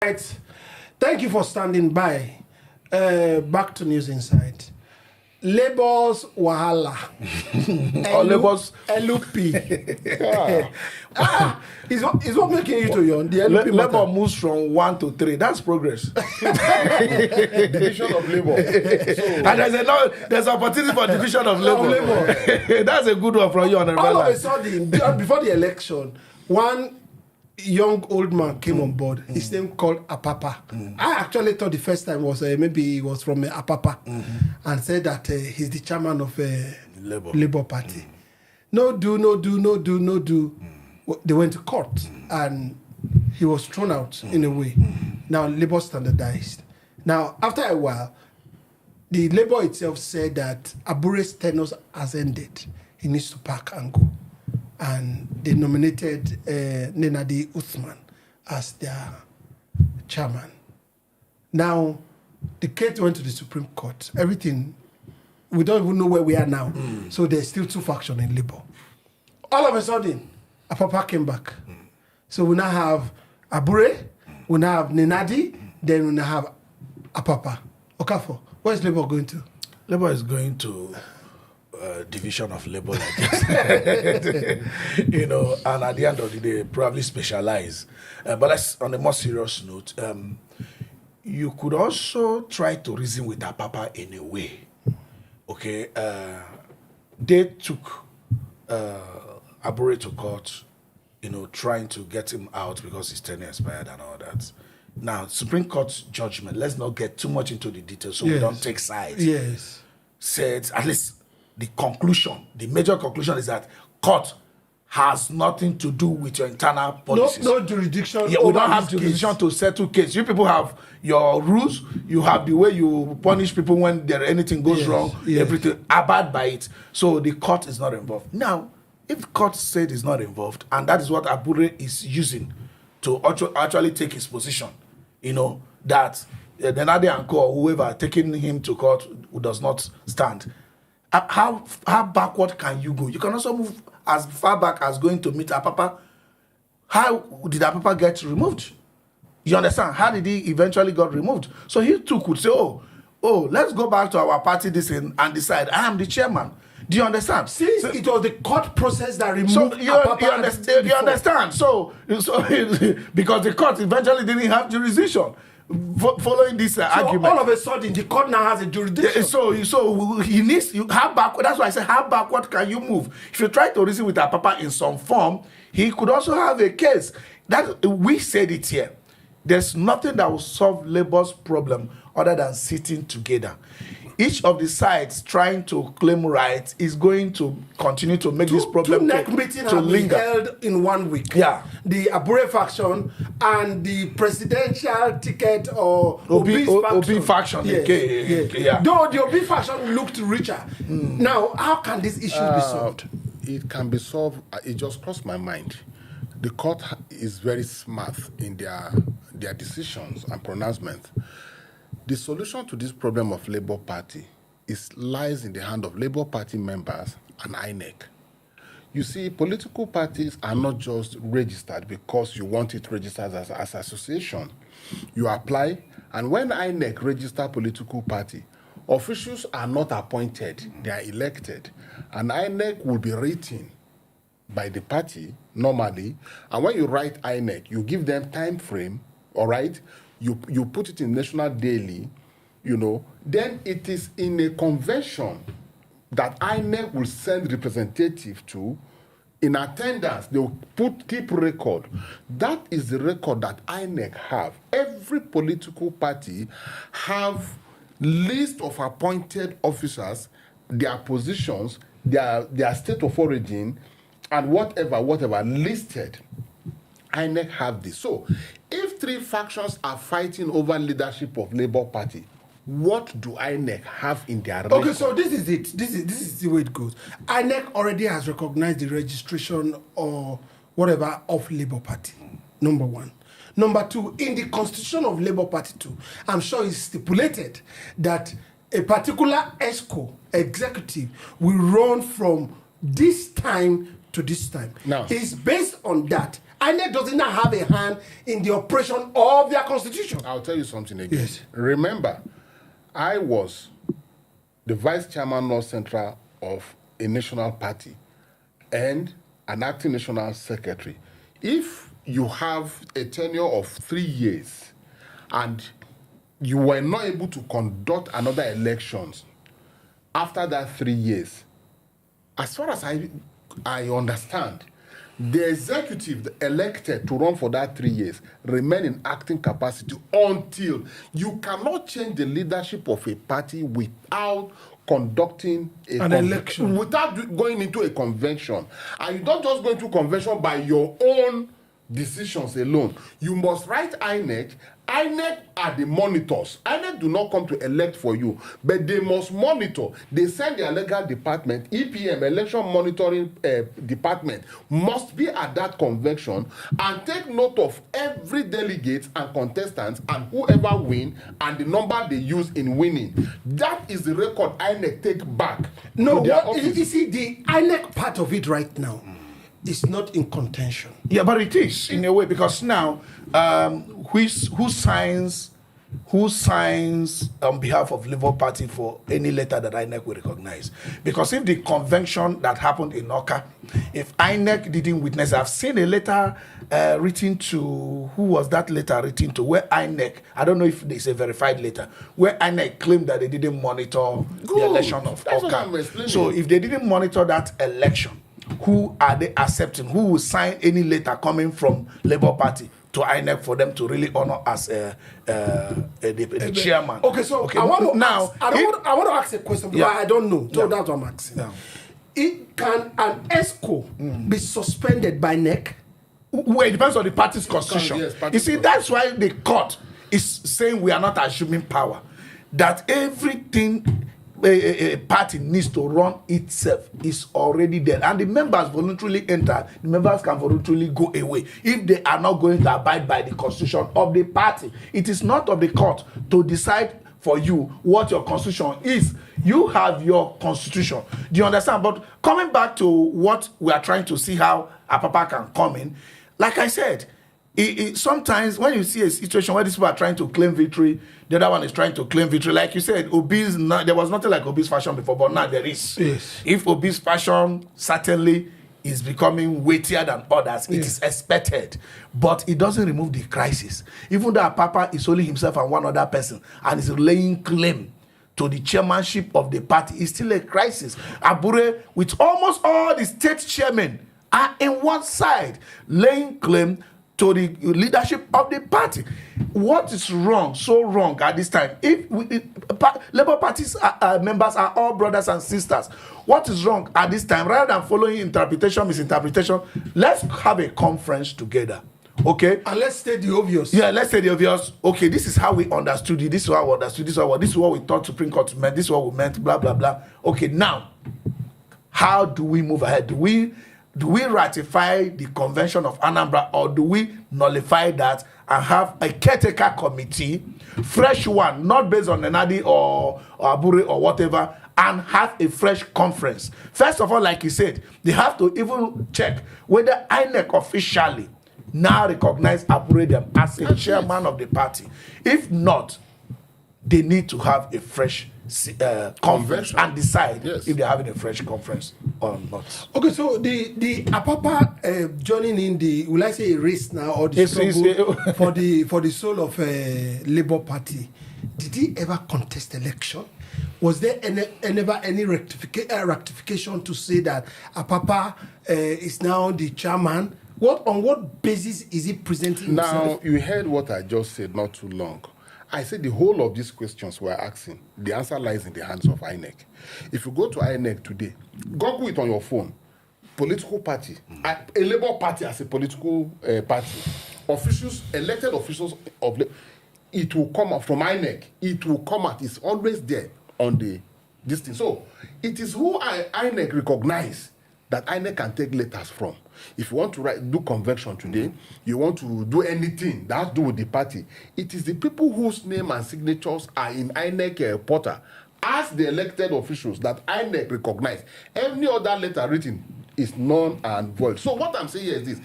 Right. Thank you for standing by. Back to News Insight. Labour's Wahala. Or Labour's LUP. Is what making you to yawn? The LUP Labour moves from 1 to 3. That's progress. Division of labor. And there's opportunity for division of labor. That's a good one from you on All of a sudden, before the election, one young old man came on board. His name called Apapa. I actually thought the first time was maybe he was from Apapa and said that he's the chairman of Labour Party. No do. They went to court and he was thrown out in a way. Now Labour standardized. Now after a while, the Labour itself said that Abure's tenure has ended. He needs to pack and go. And they nominated Nenadi Uthman as their chairman. Now, the case went to the Supreme Court. Everything, we don't even know where we are now. So there's still two factions in Labour. All of a sudden, Apapa came back. So we now have Abure, we now have Nenadi, then we now have Apapa. Okafo, where is Labour going to? Labour is going to division of labor like this. And at the end of the day, probably specialize. But let's, on a more serious note, you could also try to reason with Apapa in a way. Okay, they took Abure to court, trying to get him out because his tenure expired and all that. Now, Supreme Court's judgment, let's not get too much into the details so we don't take sides. Yes. Said, at least the major conclusion is that court has nothing to do with your internal policies. No jurisdiction. Yeah, we don't have jurisdiction to settle case. You people have your rules. You have the way you punish people when anything goes wrong. Yes. Everything, abide by it. So the court is not involved. Now, if the court said it's not involved, and that is what Abure is using to actually take his position, that the Nadi and Co, whoever taking him to court who does not stand. How backward can you go? You can also move as far back as going to meet Apapa. How did Apapa get removed? You understand? How did he eventually got removed? So he too could say, oh, let's go back to our party and decide. I am the chairman. Do you understand? Since it was the court process that removed Apapa. You understand? So because the court eventually didn't have jurisdiction. Following this argument, all of a sudden the court now has a jurisdiction. So he needs how backward. That's why I say how backward can you move? If you try to reason with Apapa in some form, he could also have a case. That we said it here. There's nothing that will solve Labour's problem other than sitting together. Each of the sides trying to claim rights is going to continue to make this problem to linger. Held in 1 week. Yeah, the Abure faction and the presidential ticket or Obi faction. Yes. Yeah. Though the Obi faction looked richer. Now, how can this issue be solved? It can be solved. It just crossed my mind. The court is very smart in their decisions and pronouncements. The solution to this problem of Labour Party lies in the hand of Labour Party members and INEC. You see, political parties are not just registered because you want it registered as association. You apply, and when INEC register political party, officials are not appointed, they are elected. And INEC will be written by the party normally. And when you write INEC, you give them time frame, all right? You put it in National Daily, then it is in a convention that INEC will send representative to. In attendance, they will keep record. That is the record that INEC have. Every political party have list of appointed officers, their positions, their state of origin, and whatever listed. INEC have this. So, if three factions are fighting over leadership of Labour Party, what do INEC have in their record? Okay, so this is it. This is the way it goes. INEC already has recognized the registration or whatever of Labour Party. Number one. Number two, in the constitution of Labour Party too, I'm sure it's stipulated that a particular ESCO executive will run from this time to this time. Now, it's based on that. INEC does not have a hand in the operation of their constitution. I'll tell you something again. Yes. Remember, I was the vice chairman North Central of a national party and an acting national secretary. If you have a tenure of 3 years and you were not able to conduct another elections after that 3 years, as far as I understand, the executive elected to run for that 3 years remain in acting capacity until you cannot change the leadership of a party without conducting an election, without going into a convention. And you don't just go into convention by your own decisions alone. You must write INEC. INEC are the monitors. INEC do not come to elect for you, but they must monitor. They send their legal department, EPM, election monitoring department, must be at that convention and take note of every delegate and contestants and whoever win and the number they use in winning. That is the record INEC take back. No, you see, the INEC part of it right now is not in contention. Yeah, but it is in a way, because now who signs on behalf of Labour Party for any letter that INEC will recognize? Because if the convention that happened in Oka, if INEC didn't witness, I've seen a letter written to, who was that letter written to, where INEC, I don't know if it's a verified letter, where INEC claimed that they didn't monitor the election of Oka. So if they didn't monitor that election, who are they accepting? Who will sign any letter coming from Labour Party to INEC for them to really honor as the chairman? Okay, so okay, I want to ask a question because I don't know. So that's what I'm asking. Yeah. Can an ESCO be suspended by NEC? Well, it depends on the party's constitution. Yes, you see, that's why the court is saying we are not assuming power. That everything a party needs to run itself is already there, and the members voluntarily enter. The members can voluntarily go away if they are not going to abide by the constitution of the party. It is not of the court to decide for you what your constitution is. You have your constitution. Do you understand? But coming back to what we are trying to see how Apapa can come in, like I said, sometimes when you see a situation where these people are trying to claim victory, the other one is trying to claim victory. Like you said, there was nothing like Obi's fashion before, but now there is. Yes. If Obi's fashion certainly is becoming weightier than others, it is expected. But it doesn't remove the crisis. Even though Apapa is only himself and one other person and is laying claim to the chairmanship of the party, is still a crisis. Abure, with almost all the state chairmen, are in one side laying claim to the leadership of the party. What is wrong, so wrong at this time? If Labour Party's members are all brothers and sisters, what is wrong at this time? Rather than following interpretation, misinterpretation, let's have a conference together. Okay? And let's state the obvious. Yeah, let's say the obvious. Okay, this is how we understood it. This is how we understood. This is what we thought Supreme Court meant. This is what we meant. Blah, blah, blah. Okay, now, how do we move ahead? Do we ratify the Convention of Anambra, or do we nullify that and have a caretaker committee, fresh one, not based on Nenadi or Abure or whatever, and have a fresh conference? First of all, like you said, they have to even check whether INEC officially now recognize Abure as a chairman of the party. If not, they need to have a fresh conference and decide if they're having a fresh conference or not. Okay, so the Apapa joining in the, will I say, a race now, or the struggle for the soul of Labour Party, did he ever contest election? Was there never any rectification to say that Apapa is now the chairman? On what basis is he presenting himself? Now, you heard what I just said not too long. I said the whole of these questions we're asking, the answer lies in the hands of INEC. If you go to INEC today, Google it on your phone, political party, a Labour Party as a political party, officials, elected officials of it will come out from INEC. It will come out. It's always there on this thing. So it is who INEC recognize that INEC can take letters from. If you want to do convention today, you want to do anything that has to do with the party, it is the people whose name and signatures are in INEC portal as the elected officials that INEC recognize. Any other letter written is null and void. So what I'm saying here is this.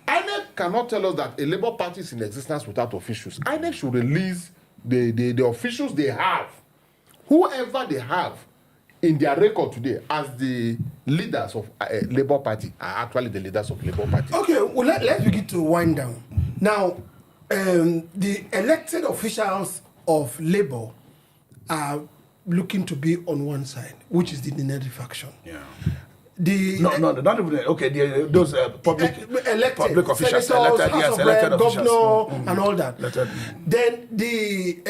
INEC cannot tell us that a Labour Party is in existence without officials. INEC should release the officials they have, whoever they have in their record today as the leaders of Labour Party are actually the leaders of Labour Party. Okay, well, let's begin to wind down. Now, the elected officials of Labour are looking to be on one side, which is the INEC faction. Yeah. No, not even okay. Those public officials, senators, elected governor, officials, and all that. Elected. Then the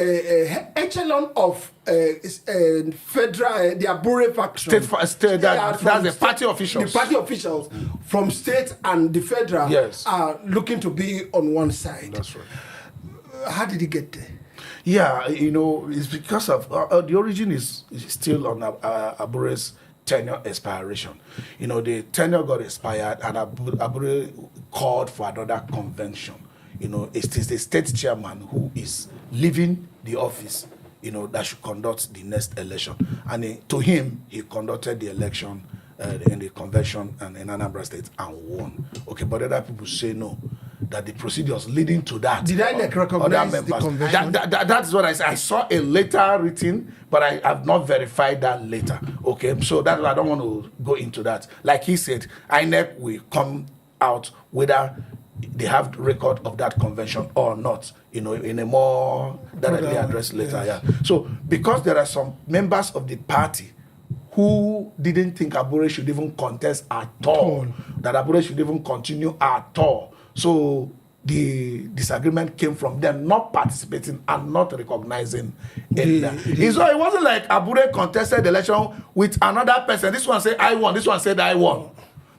echelon of federal, the Abure faction, that's the party officials. The party officials from state and the federal Yes. are looking to be on one side. That's right. How did he get there? Yeah, it's because of the origin is still on Abure's tenure expiration. The tenure got expired and Abure called for another convention. It is the state chairman who is leaving the office, that should conduct the next election. And to him, he conducted the election in the convention and in Anambra State and won. Okay, but other people say no, that the procedures leading to that. Did INEC recognize the convention? That's what I said. I saw a letter written, but I have not verified that letter. Okay, so that's why I don't want to go into that. Like he said, INEC will come out whether they have record of that convention or not, in a more directly addressed letter. Yes. Yeah. So because there are some members of the party who didn't think Abure should even contest at all, that Abure should even continue at all. So the disagreement came from them not participating and not recognizing it. So it wasn't like Abure contested the election with another person. This one said I won, this one said I won.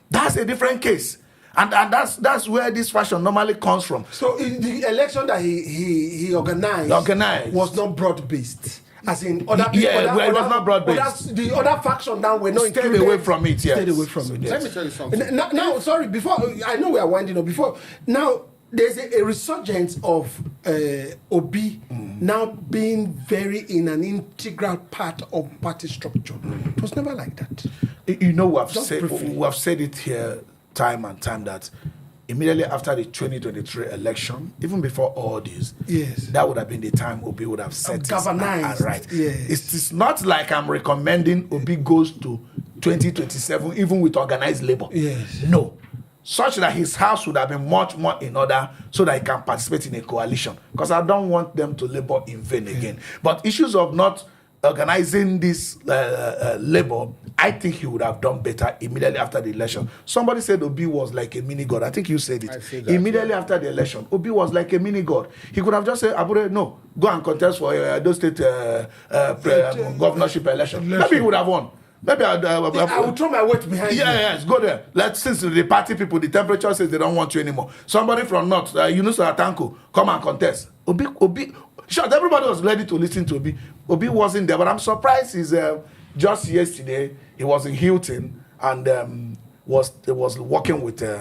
That's a different case. And that's where this fashion normally comes from. So in the election that he organized was not broad-based. As in other people, it was not broad-based. The other faction now were not Stayed away from it. Yes. Stayed away from it. Yes. Let me tell you something. Now, sorry, before I know we are winding up. Before now, there's a resurgence of Obi now being very in an integral part of party structure. It was never like that. We have said it here time and time that immediately after the 2023 election, even before all this, yes, that would have been the time Obi would have set his right. Yes. It's not like I'm recommending Obi goes to 2027 even with organized labor. Yes. No. Such that his house would have been much more in order so that he can participate in a coalition. Because I don't want them to labor in vain again. But issues of not organizing this labor, I think he would have done better immediately after the election. Somebody said Obi was like a mini god. I think you said it. I said that, immediately after the election, Obi was like a mini god. He could have just said, Abure, no, go and contest for those state governorship election. Maybe he would have won. Maybe I will throw my weight behind you. Yes, go there. Since the party people, the temperature says they don't want you anymore. Somebody from North, Yunusa Atanko, come and contest. Obi, sure, everybody was ready to listen to Obi. Obi wasn't there, but I'm surprised he's just yesterday he was in Hilton and was working with a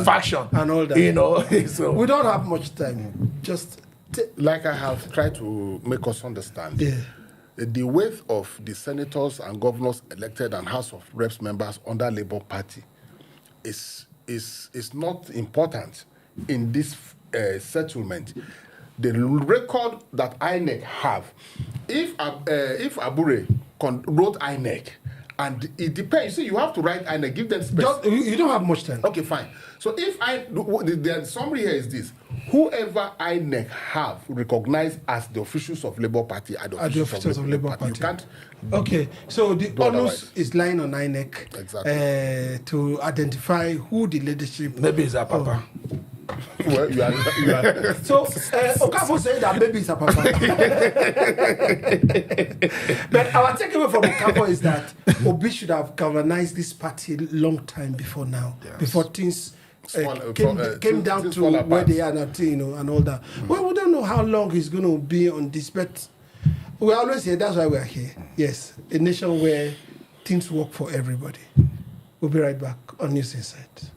faction and all that. So we don't have much time. Just like I have tried to make us understand. Yeah. The weight of the senators and governors elected and House of Reps members under Labour Party is not important in this settlement. The record that INEC have, if Abure wrote INEC, and it depends. See, you have to write INEC, give them space. You don't have much time. Okay, fine. So if the summary here is this: whoever INEC have recognized as the officials of Labour Party are the officials of Labour Party. You can't. Okay, so the onus is lying on INEC exactly to identify who the leadership. Maybe it's Apapa. Well, you are. So Okafor saying that maybe it's Apapa. But our takeaway from Okafor is that Obi should have galvanized this party a long time before now, before things came down to where they are now, and all that. Well, we don't know how long he's going to be on this, but we always say that's why we are here. Yes, a nation where things work for everybody. We'll be right back on News Insight.